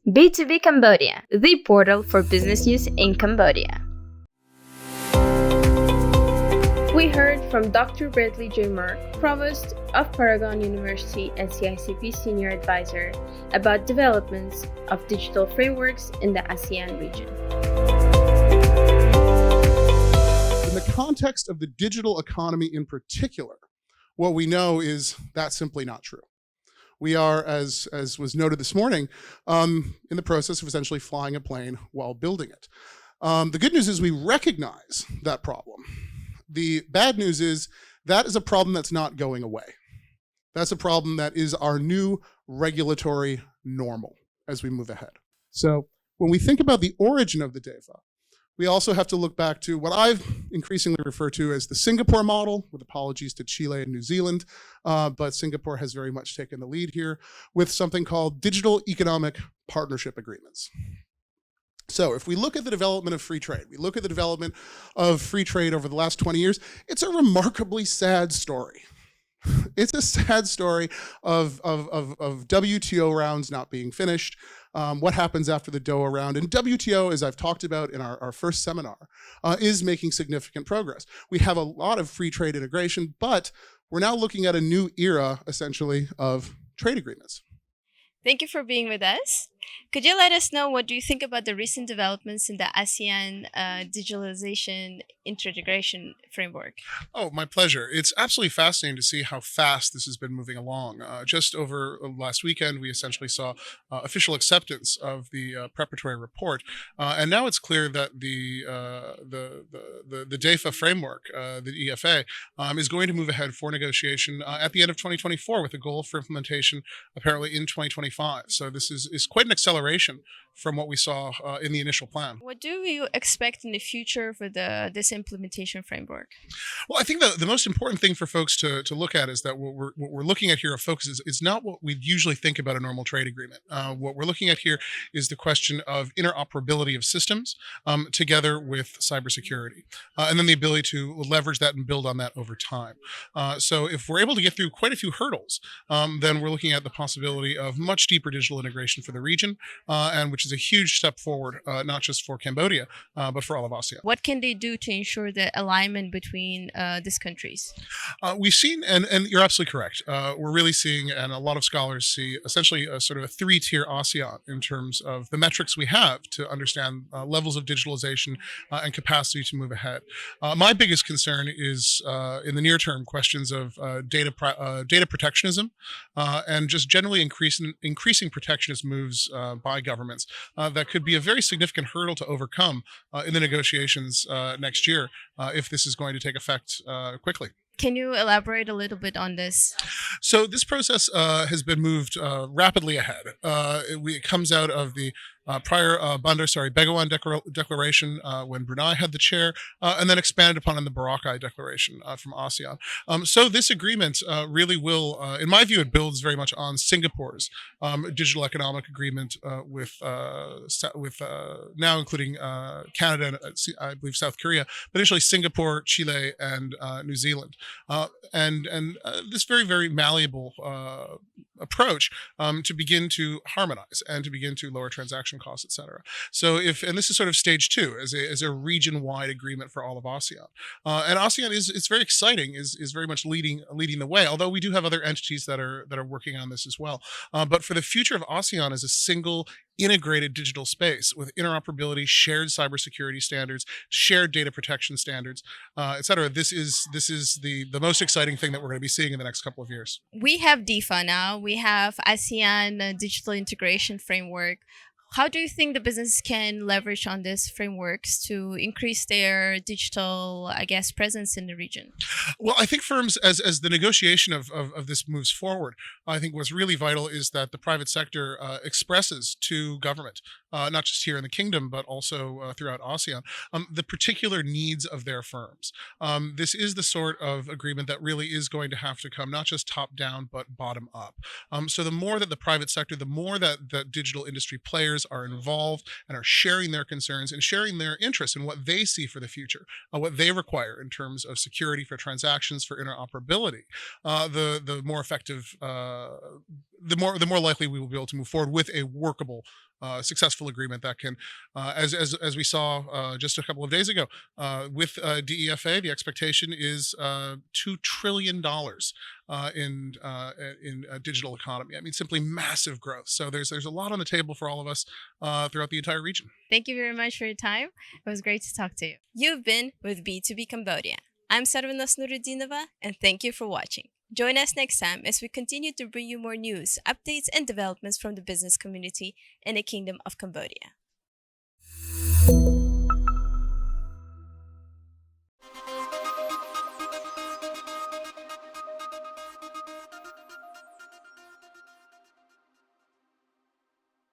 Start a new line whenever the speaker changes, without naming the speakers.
B2B Cambodia, the portal for business use in Cambodia. We heard from Dr. Bradley Jensen Murg, Provost of Paragon University and CICP Senior Advisor, about developments of digital frameworks in the ASEAN region.
In the context of the digital economy in particular, what we know is that's simply not true. We are, as was noted this morning, in the process of essentially flying a plane while building it. The good news is we recognize that problem. The bad news is that is a problem that's not going away. That's a problem that is our new regulatory normal as we move ahead. So when we think about the origin of the DEFA, we also have to look back to what I've increasingly referred to as the Singapore model, with apologies to Chile and New Zealand, but Singapore has very much taken the lead here with something called digital economic partnership agreements. So if we look at the development of free trade, we look at the development of free trade over the last 20 years, it's a remarkably sad story. It's a sad story of WTO rounds not being finished, what happens after the Doha round. And WTO, as I've talked about in our first seminar, is making significant progress. We have a lot of free trade integration, but we're now looking at a new era, essentially, of trade agreements.
Thank you for being with us. Could you let us know what do you think about the recent developments in the ASEAN Digitalization Integration Framework?
Oh, my pleasure. It's absolutely fascinating to see how fast this has been moving along. Just over last weekend, we essentially saw official acceptance of the preparatory report, and now it's clear that the DEFA framework, the EFA, is going to move ahead for negotiation at the end of 2024 with a goal for implementation apparently in 2025. So this is quite an acceleration from what we saw in the initial plan.
What do you expect in the future for this implementation framework?
Well, I think the most important thing for folks to look at is that what we're looking at here of focus is not what we usually think about a normal trade agreement. What we're looking at here is the question of interoperability of systems together with cybersecurity, and then the ability to leverage that and build on that over time. So if we're able to get through quite a few hurdles, then we're looking at the possibility of much deeper digital integration for the region, and which is a huge step forward, not just for Cambodia, but for all of ASEAN.
What can they do to ensure the alignment between these countries?
We've seen, and you're absolutely correct, we're really seeing, and a lot of scholars see, essentially a sort of a three-tier ASEAN in terms of the metrics we have to understand levels of digitalization and capacity to move ahead. My biggest concern is, in the near term, questions of data protectionism and just generally increasing protectionist moves by governments that could be a very significant hurdle to overcome in the negotiations next year if this is going to take effect quickly.
Can you elaborate a little bit on this?
So this process has been moved rapidly ahead. It comes out of the prior Begawan Declaration when Brunei had the chair, and then expanded upon in the Boracay Declaration from ASEAN. So this agreement really will, in my view, it builds very much on Singapore's digital economic agreement with now including Canada and I believe South Korea, but initially Singapore, Chile, and New Zealand. And this very, very malleable approach to begin to harmonize and to begin to lower transaction costs, et cetera. So and this is sort of stage two as a region-wide agreement for all of ASEAN. And ASEAN it's very exciting, is very much leading the way, although we do have other entities that are working on this as well. But for the future of ASEAN as a single integrated digital space with interoperability, shared cybersecurity standards, shared data protection standards, et cetera. This is the most exciting thing that we're going to be seeing in the next couple of years.
We have DEFA now. We have ASEAN Digital Integration Framework. How do you think the business can leverage on these frameworks to increase their digital, presence in the region?
Well, I think firms, as the negotiation of this moves forward, I think what's really vital is that the private sector expresses to government, not just here in the kingdom, but also throughout ASEAN, the particular needs of their firms. This is the sort of agreement that really is going to have to come not just top down, but bottom up. So the more that the private sector, the more that digital industry players are involved and are sharing their concerns and sharing their interests in what they see for the future, what they require in terms of security for transactions, for interoperability, the more effective
the more likely we will be able to move forward with a workable, successful agreement that can, as we saw just a couple of days ago with DEFA, the expectation is $2 trillion in digital economy. I mean, simply massive growth. So there's a lot on the table for all of us throughout the entire region.
Thank you very much for your time. It was great to talk to you. You've been with B2B Cambodia. I'm Sarvana Snurudinova, and thank you for watching. Join us next time as we continue to bring you more news, updates, and developments from the business community in the Kingdom of Cambodia.